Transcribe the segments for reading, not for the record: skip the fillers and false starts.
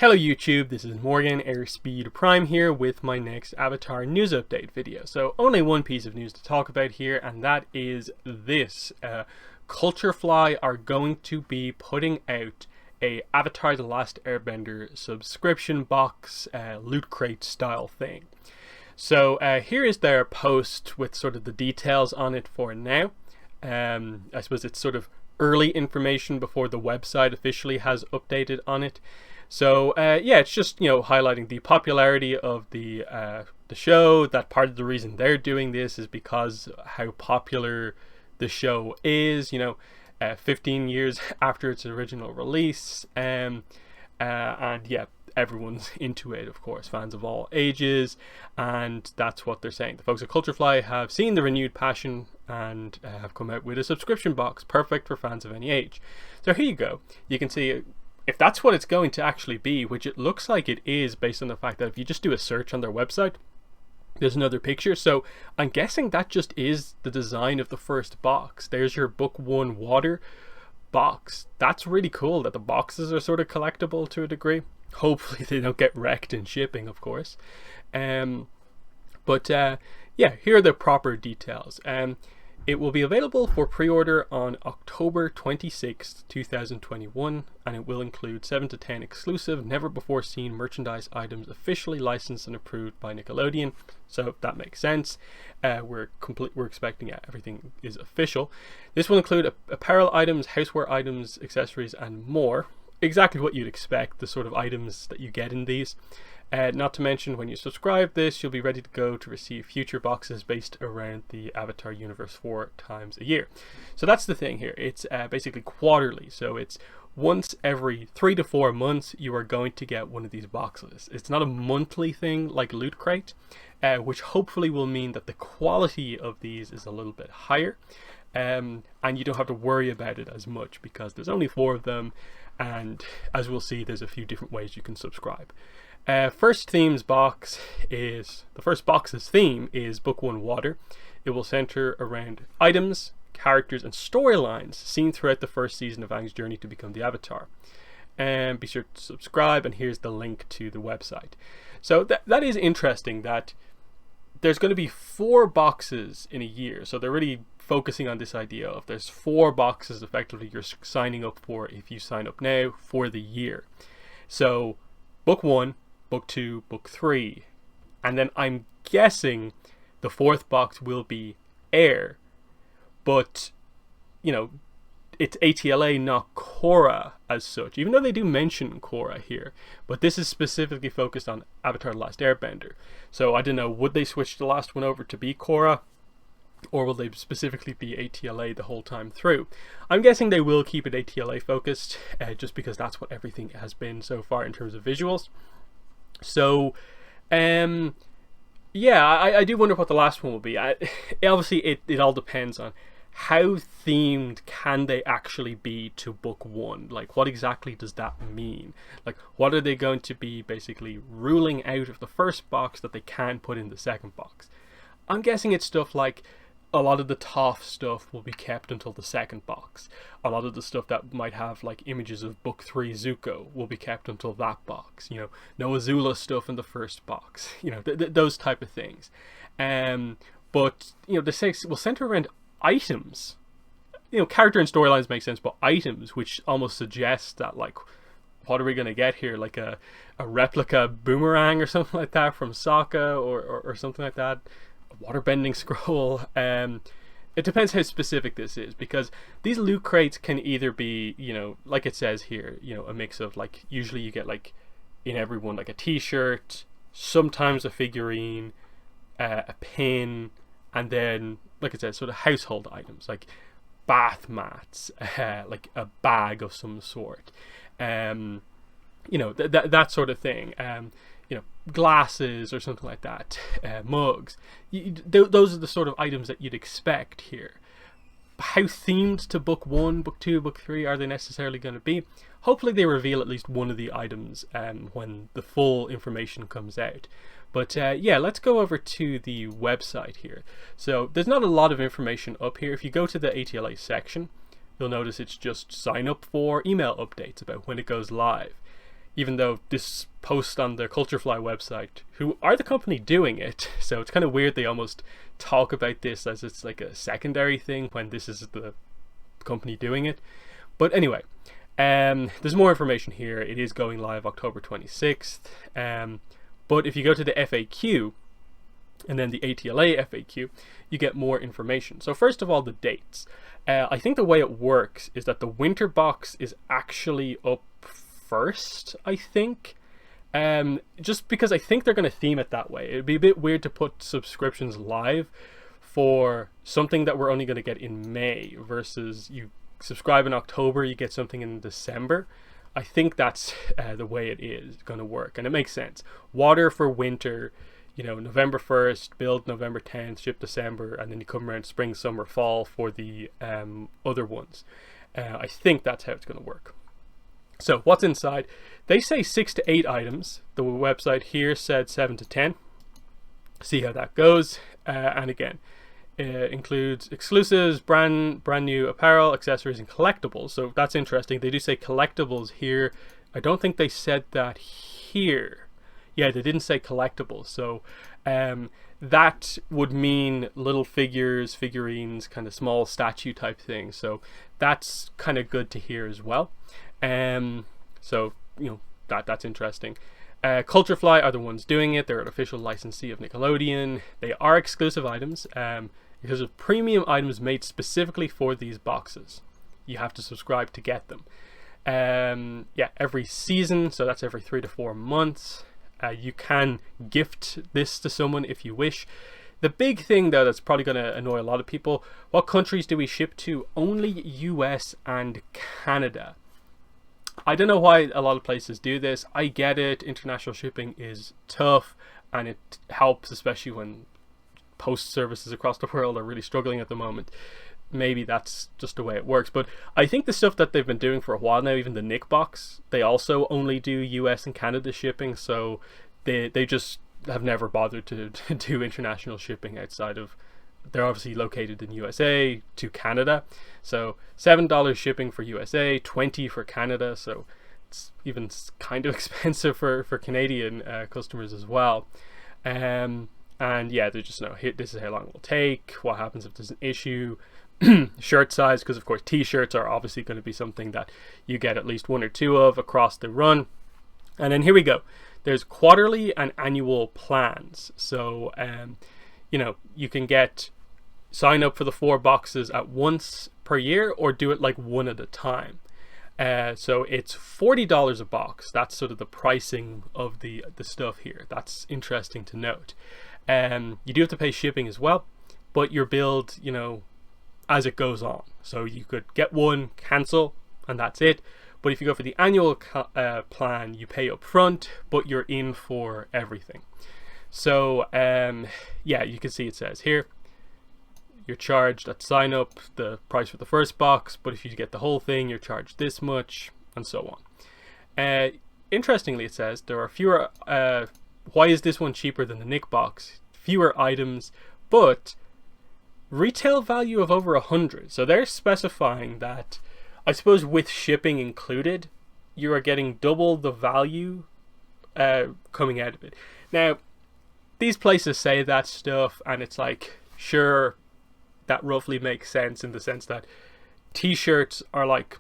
Hello YouTube, this is Morgan Airspeed Prime here with my next Avatar news update video. So only one piece of news to talk about here, and that is this. Culturefly are going to be putting out a Avatar The Last Airbender subscription box loot crate style thing. So here is their post with sort of the details on it for now. I suppose it's sort of early information before the website officially has updated on it. So yeah, it's just, highlighting the popularity of the show. That part of the reason they're doing this is because how popular the show is. 15 years after its original release, and yeah, everyone's into it, of course, fans of all ages, and that's what they're saying. The folks at Culturefly have seen the renewed passion and have come out with a subscription box perfect for fans of any age. So here you go. You can see if that's what it's going to actually be, which it looks like it is based on the fact that if you just do a search on their website, there's another picture. So I'm guessing that just is the design of the first box. There's your Book 1 water box. That's really cool that the boxes are sort of collectible to a degree. Hopefully they don't get wrecked in shipping, of course. But yeah, here are the proper details. It will be available for pre-order on October 26th, 2021, and it will include 7 to 10 exclusive, never-before-seen merchandise items officially licensed and approved by Nickelodeon. So that makes sense. We're expecting everything is official. This will include apparel items, houseware items, accessories, and more. Exactly what you'd expect, the sort of items that you get in these. Not to mention, when you subscribe this, you'll be ready to go to receive future boxes based around the Avatar universe 4 times a year. So that's the thing here. It's basically quarterly. So it's once every 3 to 4 months you are going to get one of these boxes. It's not a monthly thing like Loot Crate, which hopefully will mean that the quality of these is a little bit higher. And you don't have to worry about it as much because there's only 4 of them, and as we'll see, there's a few different ways you can subscribe. First box's theme is Book 1 Water. It will center around items, characters, and storylines seen throughout the first season of Aang's journey to become the Avatar. And be sure to subscribe, and here's the link to the website. So that is interesting that there's going to be 4 boxes in a year. So they're really focusing on this idea of there's 4 boxes effectively you're signing up for if you sign up now for the year. So Book 1, Book 2, Book 3, and then I'm guessing the 4th box will be Air, but it's ATLA, not Korra as such, even though they do mention Korra here, but this is specifically focused on Avatar The Last Airbender. So I don't know, would they switch the last one over to be Korra, or will they specifically be ATLA the whole time through? I'm guessing they will keep it ATLA focused, just because that's what everything has been so far in terms of visuals. So, yeah, I do wonder what the last one will be. Obviously, it all depends on how themed can they actually be to Book 1. Like, what exactly does that mean? Like, what are they going to be basically ruling out of the first box that they can put in the second box? I'm guessing it's stuff like a lot of the Toph stuff will be kept until the second box. A lot of the stuff that might have like images of Book 3 Zuko will be kept until that box. No Azula stuff in the first box. Those type of things. But the 6 will center around items. Character and storylines make sense, but items, which almost suggests that like, what are we going to get here? Like a replica boomerang or something like that from Sokka, or something like that. Waterbending scroll. It depends how specific this is, because these loot crates can either be, like it says here, a mix of like, usually you get like in every one like a t-shirt, sometimes a figurine, a pin, and then like it says sort of household items like bath mats, like a bag of some sort, that sort of thing. Glasses or something like that, mugs. Those are the sort of items that you'd expect here. How themed to Book 1, Book 2, Book 3 are they necessarily going to be? Hopefully they reveal at least one of the items when the full information comes out. But yeah, let's go over to the website here. So there's not a lot of information up here. If you go to the ATLA section, you'll notice it's just sign up for email updates about when it goes live. even though this post on the Culturefly website, who are the company doing it, so it's kind of weird they almost talk about this as it's like a secondary thing when this is the company doing it. But anyway, there's more information here. It is going live October 26th. But if you go to the FAQ and then the ATLA FAQ, you get more information. So first of all, the dates. I think the way it works is that the winter box is actually up first, I think. Just because I think they're going to theme it that way. It'd be a bit weird to put subscriptions live for something that we're only going to get in May versus you subscribe in October, you get something in December. I think that's the way it is going to work, and it makes sense. Water for winter, you know, November 1st, build November 10th, ship December, and then you come around spring, summer, fall for the other ones. I think that's how it's going to work. So what's inside? They say 6 to 8 items. The website here said 7 to 10. See how that goes. And again, includes exclusives, brand new apparel, accessories, and collectibles. So that's interesting. They do say collectibles here. I don't think they said that here. Yeah, they didn't say collectibles. So that would mean little figures, figurines, kind of small statue type things. So that's kind of good to hear as well. So you know, that's interesting. Culturefly are the ones doing it. They're an official licensee of Nickelodeon. They are exclusive items because of premium items made specifically for these boxes. You have to subscribe to get them. Yeah, every season, so that's every 3 to 4 months. You can gift this to someone if you wish. The big thing though that's probably going to annoy a lot of people, what countries do we ship to? Only US and Canada. I don't know why a lot of places do this. I get it, international shipping is tough and it helps, especially when post services across the world are really struggling at the moment. Maybe that's just the way it works, but I think the stuff that they've been doing for a while now, even the Nick box, they also only do US and Canada shipping, so they just have never bothered to do international shipping outside of, they're obviously located in USA to Canada. So $7 shipping for USA, $20 for Canada, so it's even kind of expensive for Canadian customers as well. And yeah, they're just, no, this is how long it will take, what happens if there's an issue. Shirt size, because of course t-shirts are obviously going to be something that you get at least 1 or 2 of across the run. And then here we go, there's quarterly and annual plans. So you know, you can sign up for the 4 boxes at once per year or do it like one at a time. So it's $40 a box. That's sort of the pricing of the stuff here. That's interesting to note. You do have to pay shipping as well, but you're billed, you know, as it goes on. So you could get one, cancel, and that's it. But if you go for the annual plan, you pay up front, but you're in for everything. So yeah, you can see it says here, you're charged at sign up the price for the first box, but if you get the whole thing, you're charged this much, and so on. Interestingly, it says there are fewer, why is this one cheaper than the Nick box? Fewer items, but retail value of over 100. So they're specifying that, I suppose with shipping included, you are getting double the value coming out of it. Now, these places say that stuff, and it's like, sure, that roughly makes sense in the sense that t-shirts are like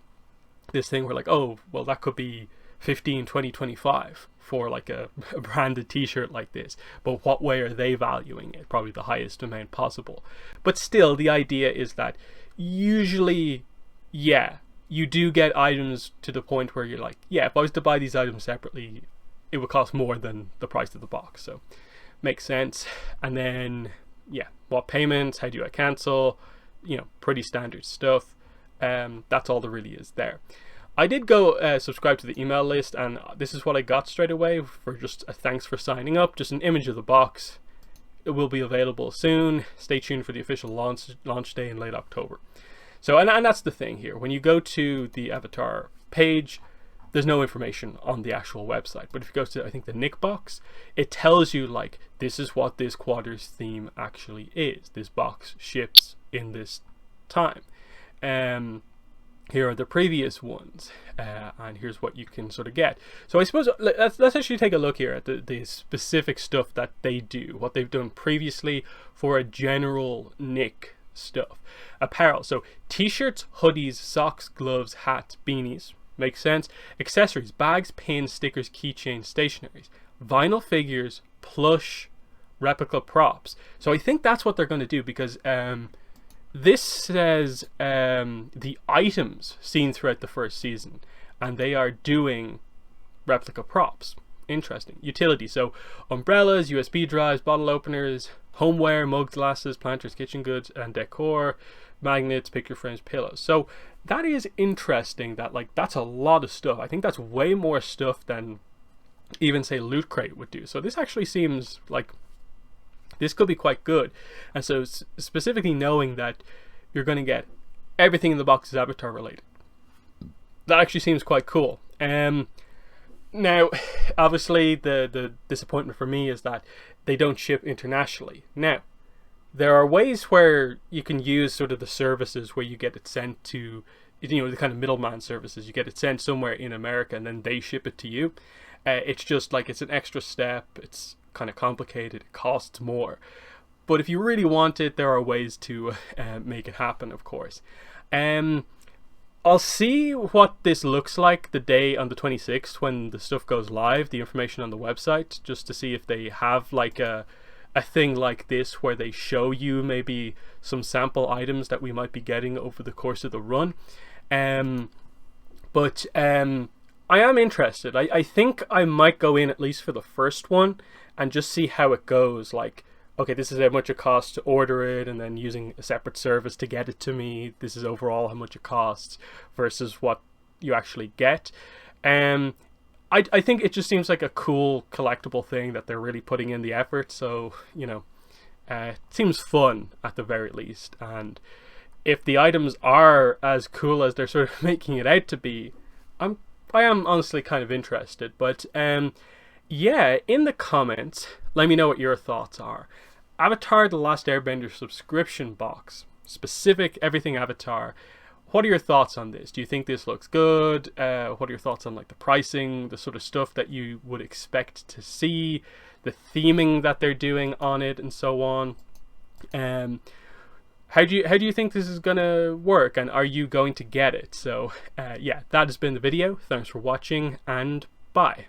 this thing where like, oh, well, that could be 15, 20, 25 for like a branded t-shirt like this, but what way are they valuing it? Probably the highest amount possible. But still, the idea is that usually, yeah, you do get items to the point where you're like, yeah, if I was to buy these items separately, it would cost more than the price of the box. So makes sense. And then yeah, what payments, how do I cancel, you know, pretty standard stuff. That's all there really is there. I did go subscribe to the email list, and this is what I got straight away for just a thanks for signing up. Just an image of the box. It will be available soon. Stay tuned for the official launch day in late October. So, and that's the thing here. When you go to the Avatar page, there's no information on the actual website. But if you go to, I think, the Nick box, it tells you, like, this is what this quarter's theme actually is. This box ships in this time. here are the previous ones, and here's what you can sort of get. So I suppose let's actually take a look here at the specific stuff that they do, what they've done previously for a general Nick stuff. Apparel, so t-shirts, hoodies, socks, gloves, hats, beanies, makes sense. Accessories, bags, pins, stickers, keychains, stationaries, vinyl figures, plush, replica props. So I think that's what they're going to do, because this says the items seen throughout the first season, and they are doing replica props. Interesting. Utility, so umbrellas, USB drives, bottle openers, homeware, mugs, glasses, planters, kitchen goods, and decor, magnets, picture frames, pillows. So that is interesting. That, like, that's a lot of stuff. I think that's way more stuff than even, say, Loot Crate would do. So this actually seems like this could be quite good. And so specifically knowing that you're going to get everything in the box is Avatar related, that actually seems quite cool. Now, obviously, the disappointment for me is that they don't ship internationally. Now, there are ways where you can use sort of the services where you get it sent to, you know, the kind of middleman services. You get it sent somewhere in America and then they ship it to you. It's just like, it's an extra step. It's kind of complicated. It costs more. But if you really want it, there are ways to make it happen, of course. I'll see what this looks like the day on the 26th when the stuff goes live, the information on the website, just to see if they have like a thing like this where they show you maybe some sample items that we might be getting over the course of the run. But I am interested. I think I might go in at least for the first one and just see how it goes. Like, okay, this is how much it costs to order it, and then using a separate service to get it to me, this is overall how much it costs versus what you actually get. I think it just seems like a cool collectible thing that they're really putting in the effort. So, you know, it seems fun at the very least. And if the items are as cool as they're sort of making it out to be, I am honestly kind of interested. But yeah, in the comments, let me know what your thoughts are. Avatar The Last Airbender subscription box, specific everything Avatar. What are your thoughts on this? Do you think this looks good? What are your thoughts on like the pricing, the sort of stuff that you would expect to see, the theming that they're doing on it, and so on? How do you think this is gonna work, and are you going to get it? So yeah, that has been the video. Thanks for watching, and bye.